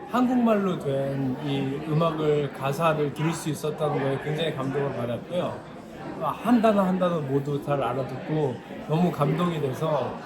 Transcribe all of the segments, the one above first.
한국말로 된 이 음악을 가사를 들을 수 있었다는 거에 굉장히 감동을 받았고요. 한 단어 한 단어 모두 잘 알아듣고 너무 감동이 돼서.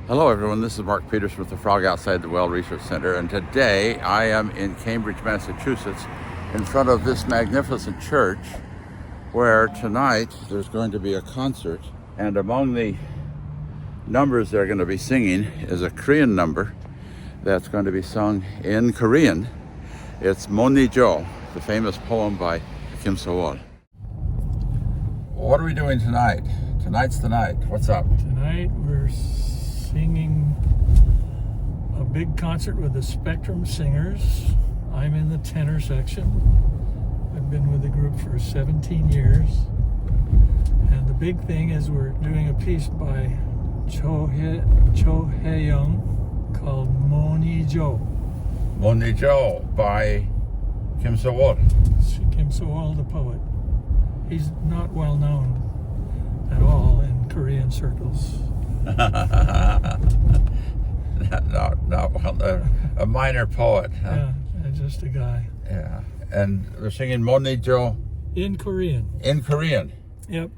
Hello everyone, this is Mark Peters with the Frog Outside the Well Research Center, and today I am in Cambridge, Massachusetts in front of this magnificent church where tonight there's going to be a concert, and among the numbers they're going to be singing is a Korean number that's going to be sung in Korean. It's Mon-i-jo, the famous poem by Kim-So월. What are we doing tonight? Tonight's the night. What's up? Tonight we're singing a big concert with the Spectrum singers. I'm in the tenor section. I've been with the group for 17 years. And the big thing is we're doing a piece by Hae-yong called Mon-i-jo. Mon-i-jo by Kim-So월. Kim-So월, the poet. He's not well known at all in Korean circles. not well, a minor poet. Huh? Yeah, just a guy. Yeah, and they're singing Mon-i-jo in Korean. In Korean. Yep.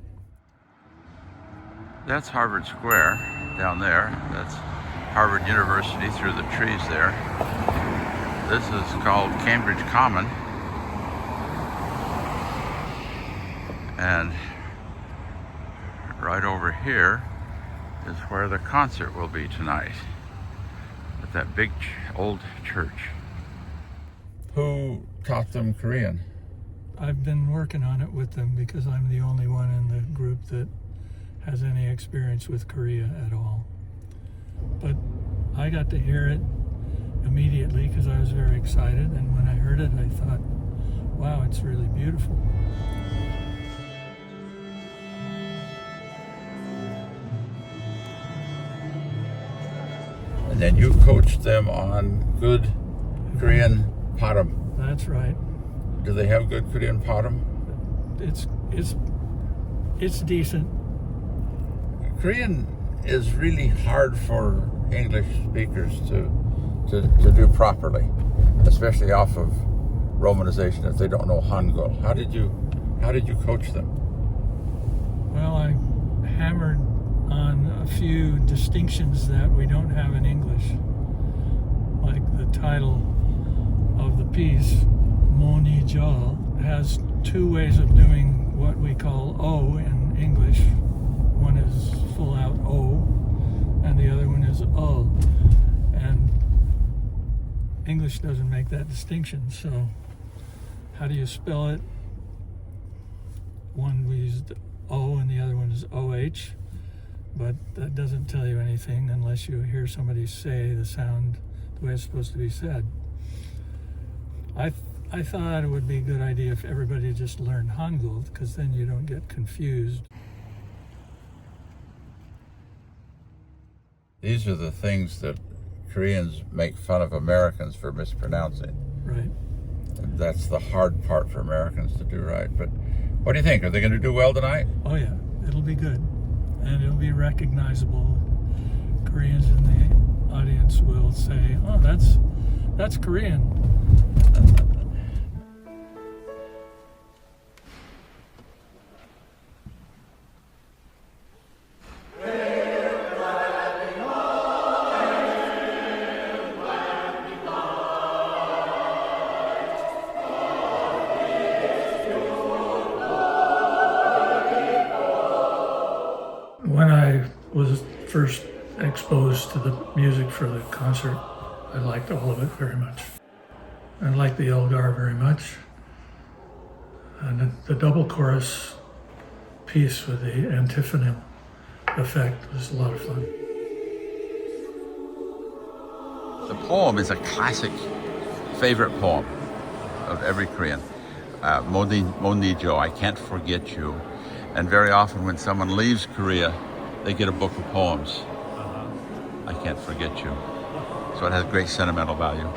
That's Harvard Square down there. That's Harvard University through the trees there. This is called Cambridge Common. And right over here is where the concert will be tonight at that big old church. Who taught them Korean? I've been working on it with them because I'm the only one in the group that has any experience with Korea at all. But I got to hear it immediately because I was very excited, and when I heard it I thought, wow, it's really beautiful. And then you coached them on good Korean param. That's right. Do they have good Korean param? It's decent. Korean is really hard for English speakers to do properly, especially off of romanization if they don't know Hangul. How did you coach them? Well, I hammered on a few distinctions that we don't have in English, like the title of the piece, Mon-i-jo, has two ways of doing what we call O in English. One is full out O, and the other one is O. And English doesn't make that distinction, so how do you spell it? One we used O and the other one is OH. But that doesn't tell you anything unless you hear somebody say the sound the way it's supposed to be said. I thought it would be a good idea if everybody just learned Hangul, because then you don't get confused. These are the things that Koreans make fun of Americans for mispronouncing. Right. That's the hard part for Americans to do right. But what do you think? Are they going to do well tonight? Oh yeah, it'll be good. And it'll be recognizable. Koreans in the audience will say, oh, that's Korean. When I was first exposed to the music for the concert, I liked all of it very much. I liked the Elgar very much. And the double chorus piece with the antiphonal effect was a lot of fun. The poem is a classic favorite poem of every Korean. Mon-i-jo, I can't forget you. And very often when someone leaves Korea, they get a book of poems. I can't forget you. So it has great sentimental value.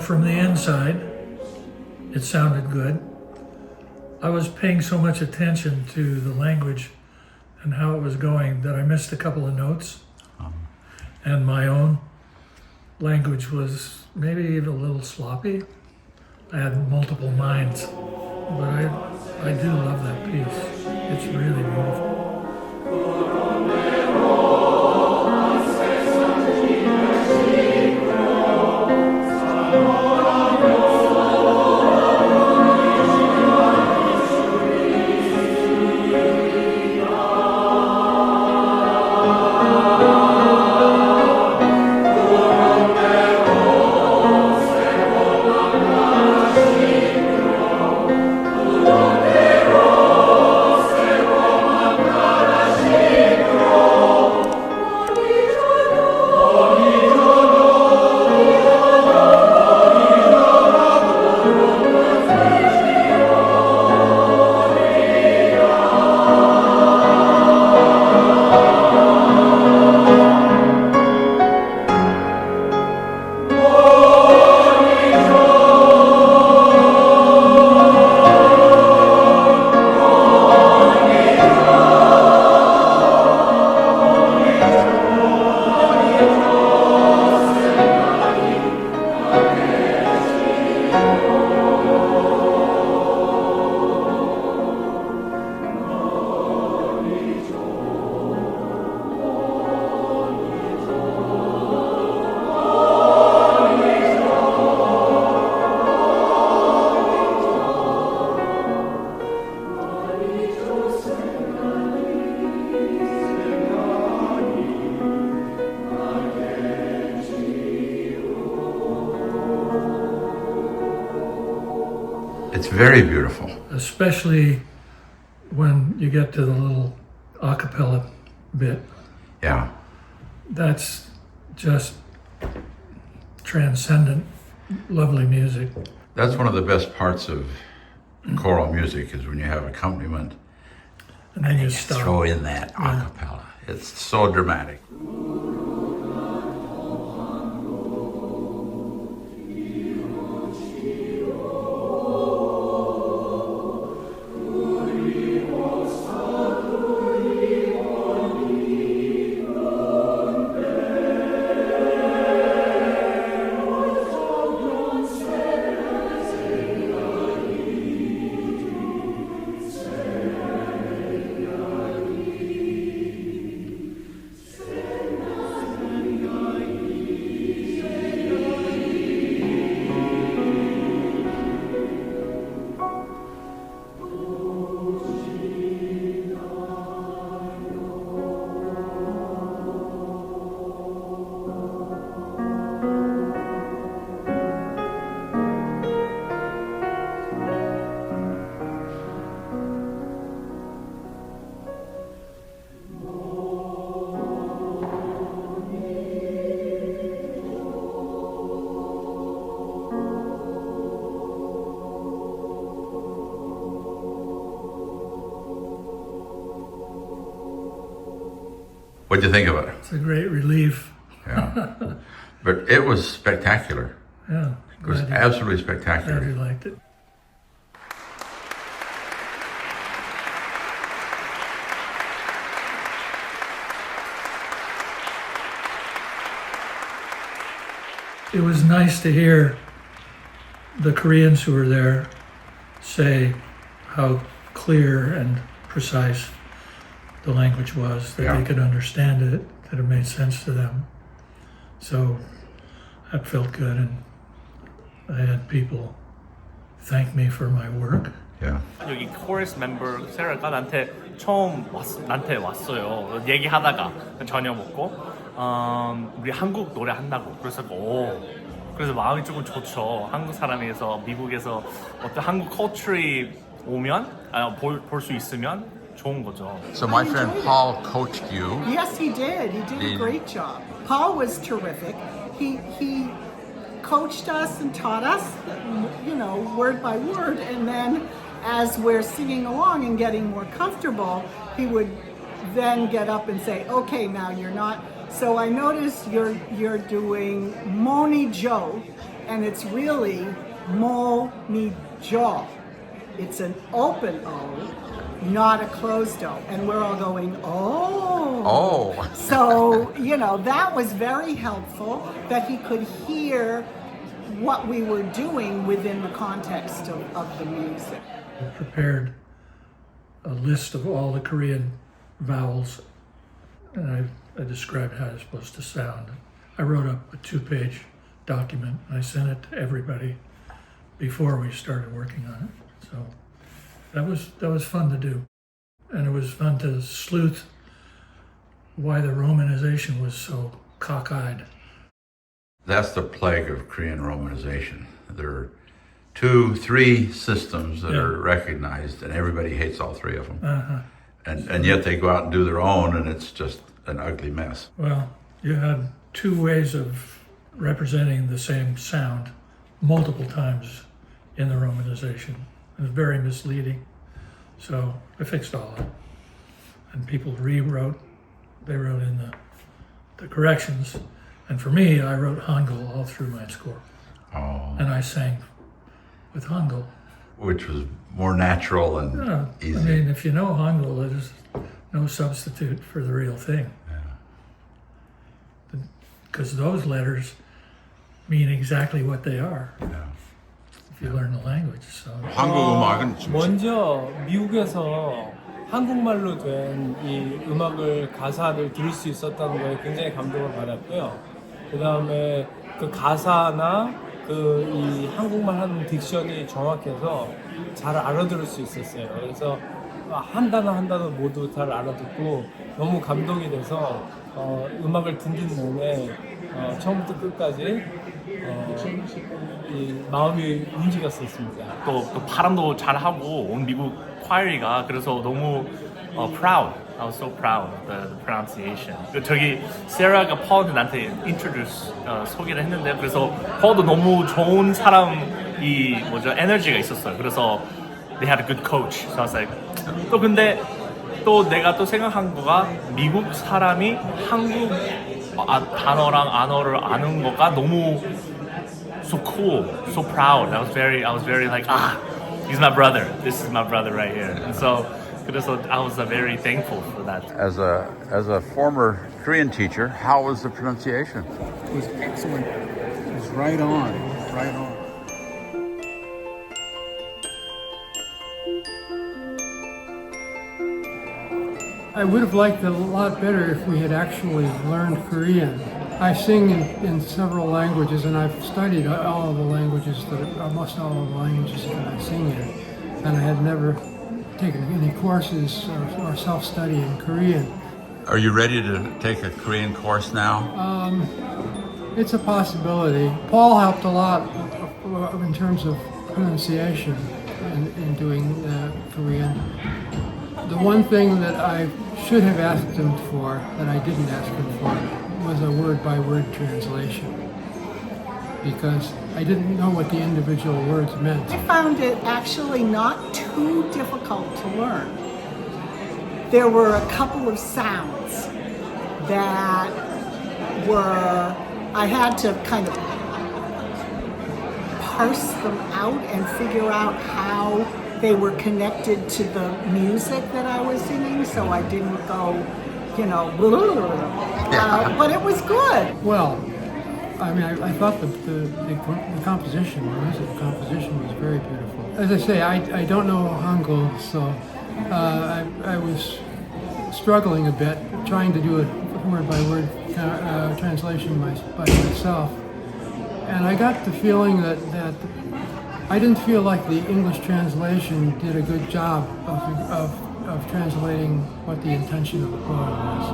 But from the inside, it sounded good. I was paying so much attention to the language and how it was going that I missed a couple of notes. And my own language was maybe even a little sloppy. I had multiple minds, but I do love that piece. It's really beautiful. It's very beautiful. Especially when you get to the little a cappella bit. Yeah. That's just transcendent, lovely music. That's one of the best parts of choral music is when you have accompaniment And then you you stop. throw in that a cappella. It's so dramatic. What do you think of it? It's a great relief. Yeah. But it was spectacular. Yeah. It was glad you- absolutely glad you spectacular. liked it. It was nice to hear the Koreans who were there say how clear and precise the language was, that Yeah. they could understand it, that it made sense to them. So that felt good, and I had people thank me for my work. Yeah. 여기 코러스 멤버 세라가 나한테 나한테 왔어요. 얘기하다가 저녁 먹고 우리 한국 노래 한다고. 그래서 마음이 조금 좋죠. 한국 사람에서 미국에서 어떤 한국 컬처리 오면 볼 수 있으면 좋은 거죠. So my friend Paul coached you. Yes, he did. He did a great job. Paul was terrific. He coached us and taught us, you know, word by word, and then as we're singing along and getting more comfortable, he would then get up and say, "Okay, now you're not." So I noticed you're doing Mon-i-jo, and it's really Mon-i-jo. It's an open O, not a closed O. And we're all going, oh. Oh. So, that was very helpful that he could hear what we were doing within the context of the music. I prepared a list of all the Korean vowels, and I described how it's supposed to sound. I wrote up a 2-page document, and I sent it to everybody before we started working on it. So that was fun to do. And it was fun to sleuth why the romanization was so cockeyed. That's the plague of Korean romanization. There are 2, 3 systems that are recognized, and everybody hates all 3 of them. Uh-huh. And yet they go out and do their own, and it's just an ugly mess. Well, you had 2 ways of representing the same sound multiple times in the romanization. It was very misleading. So I fixed all that. And people rewrote, they wrote in the corrections. And for me, I wrote Hangul all through my score. Oh. And I sang with Hangul. Which was more natural and easy. I mean, if you know Hangul, there's no substitute for the real thing. Because those letters mean exactly what they are. Yeah. If you learn the language. So. 한국 음악은 먼저 미국에서 한국말로 된 이 음악을 가사를 들을 수 있었다는 거에 굉장히 감동을 받았고요. 그 다음에 그 가사나 그 이 한국말 하는 딕션이 정확해서 잘 알아들을 수 있었어요. 그래서 한 단어 한 단어 모두 잘 알아듣고 너무 감동이 돼서 음악을 듣는 내내 처음부터 끝까지 이 마음이 움직였었습니다. 또 발음도 잘하고 온 미국 콰이리가 그래서 너무 proud. I was so proud of the pronunciation. 저기 세라가 파울한테 나한테 introduce 소개를 했는데 그래서 파울도 너무 좋은 사람이 에너지가 있었어요. 그래서 they had a good coach. So I was like 또 근데 또 내가 또 생각한 거가 미국 사람이 한국 단어랑 언어를 아는 거가 너무 so cool, so proud. I was very like he's my brother. This is my brother right here. And so I was very thankful for that. as a former Korean teacher, how was the pronunciation? It was excellent. It was right on, right on. I would have liked it a lot better if we had actually learned Korean. I sing in several languages, and I've studied all of the languages almost all of the languages that I sing in, and I had never taken any courses or self-study in Korean. Are you ready to take a Korean course now? It's a possibility. Paul helped a lot in terms of pronunciation in doing Korean. The one thing that I should have asked him for, that I didn't ask him for, was a word-by-word translation, because I didn't know what the individual words meant. I found it actually not too difficult to learn. There were a couple of sounds that I had to kind of parse them out and figure out how they were connected to the music that I was singing, so I didn't go, but it was good. Well, I mean, I thought the composition, the musical composition was very beautiful. As I say, I don't know Hangul, so I was struggling a bit, trying to do a word-by-word translation by myself. And I got the feeling that I didn't feel like the English translation did a good job of translating what the intention of the poem was.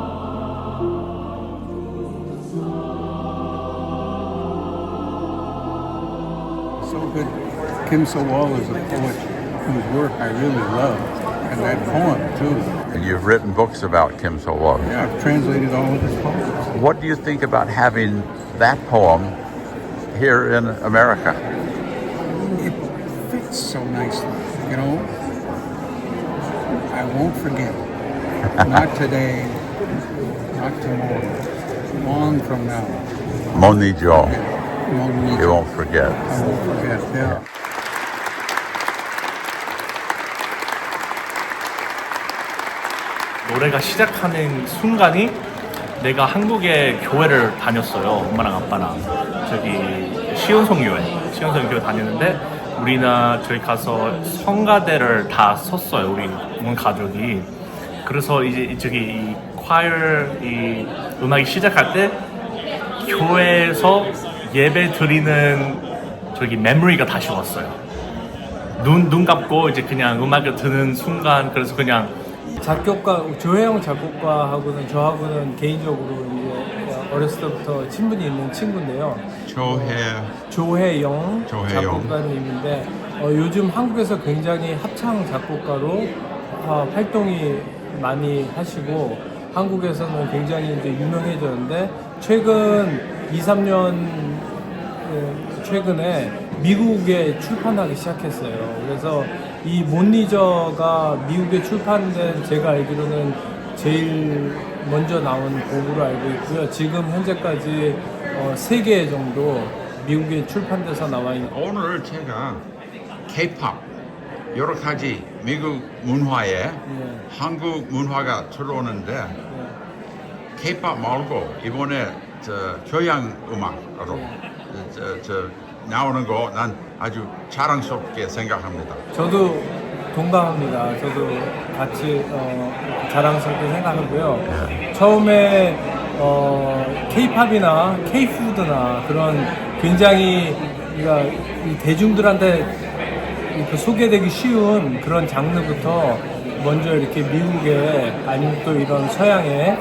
So good. Kim So-wol is a poet whose work I really love, and that poem too. And you've written books about Kim So-wol. Yeah, I've translated all of his poems. What do you think about having that poem here in America? It fits so nicely, I won't forget. Not today, not tomorrow, long from now. Mon-i-jo. Mon-i-jo. You won't forget. I won't forget. Yeah. 노래가 시작하는 순간이 내가 한국에 교회를 다녔어요. 엄마랑 아빠랑 저기 시온성 교회 다녔는데 저희 가서 성가대를 다 섰어요. 우리 온 가족이. 그래서 이제 저기 이 콰이어 이 음악이 시작할 때 교회에서 예배 드리는 저기 메모리가 다시 왔어요. 눈 감고 이제 그냥 음악을 듣는 순간 그래서 그냥 작곡가 조혜영 작곡가하고는 저하고는 개인적으로 이제 어렸을 때부터 친분이 있는 친구인데요. 조혜영 작곡가님인데 요즘 한국에서 굉장히 합창 작곡가로 활동이 많이 하시고 한국에서는 굉장히 이제 유명해졌는데 최근 2-3년 최근에 미국에 출판하기 시작했어요. 그래서 이 몬니저가 미국에 출판된 제가 알기로는 제일 먼저 나온 곡으로 알고 있고요. 지금 현재까지 3개 정도 미국에 출판돼서 나와 있는. 오늘 제가 K-pop 여러 가지 미국 문화에 한국 문화가 들어오는데 K-pop 말고 이번에 교양 음악으로 나오는 거 난 아주 자랑스럽게 생각합니다. 저도 동감합니다. 저도 같이 자랑스럽게 생각하고요. 처음에 K-팝이나 K-푸드나 그런 굉장히 이 대중들한테 소개되기 쉬운 그런 장르부터 먼저 이렇게 미국에 아니면 또 이런 서양에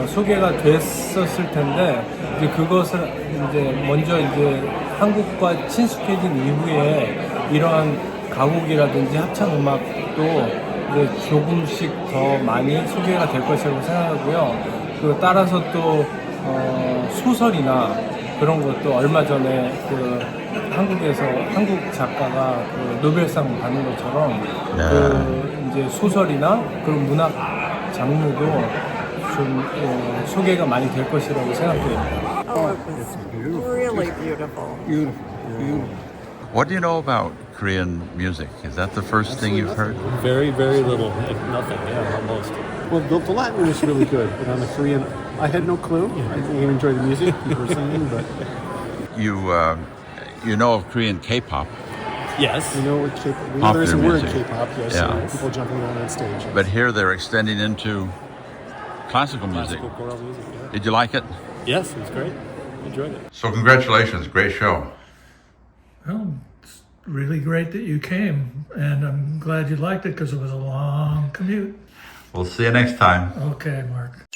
소개가 됐었을 텐데 이제 그것을 이제 먼저 이제 한국과 친숙해진 이후에 이런 가곡이라든지 합창 음악도 이제 조금씩 더 많이 소개가 될 것이라고 생각하고요. 그 따라서 또 소설이나 그런 것도 얼마 전에 그 한국 작가가 그 노벨상 받는 것처럼 그 이제 소설이나 그런 문학 장르도 좀 소개가 많이 될 것이라고 생각됩니다. Oh, it was really beautiful. Beautiful. What do you know about Korean music? Is that the first thing you've heard? Very, very little, like nothing, yeah, almost. Well, the Latin was really good, but on the Korean, I had no clue. I enjoyed the music you were singing, but You know of Korean K-pop, yes, you know what K-pop. We know there's a Popular word music. K-pop, yes, Yeah. people jumping around on stage. Yes. but here they're extending into classical music. Classical choral music. Yeah. Did you like it? Yes, it was great. Enjoyed it. So congratulations, great show. Well, it's really great that you came, and I'm glad you liked it because it was a long commute. We'll see you next time. Okay, Mark.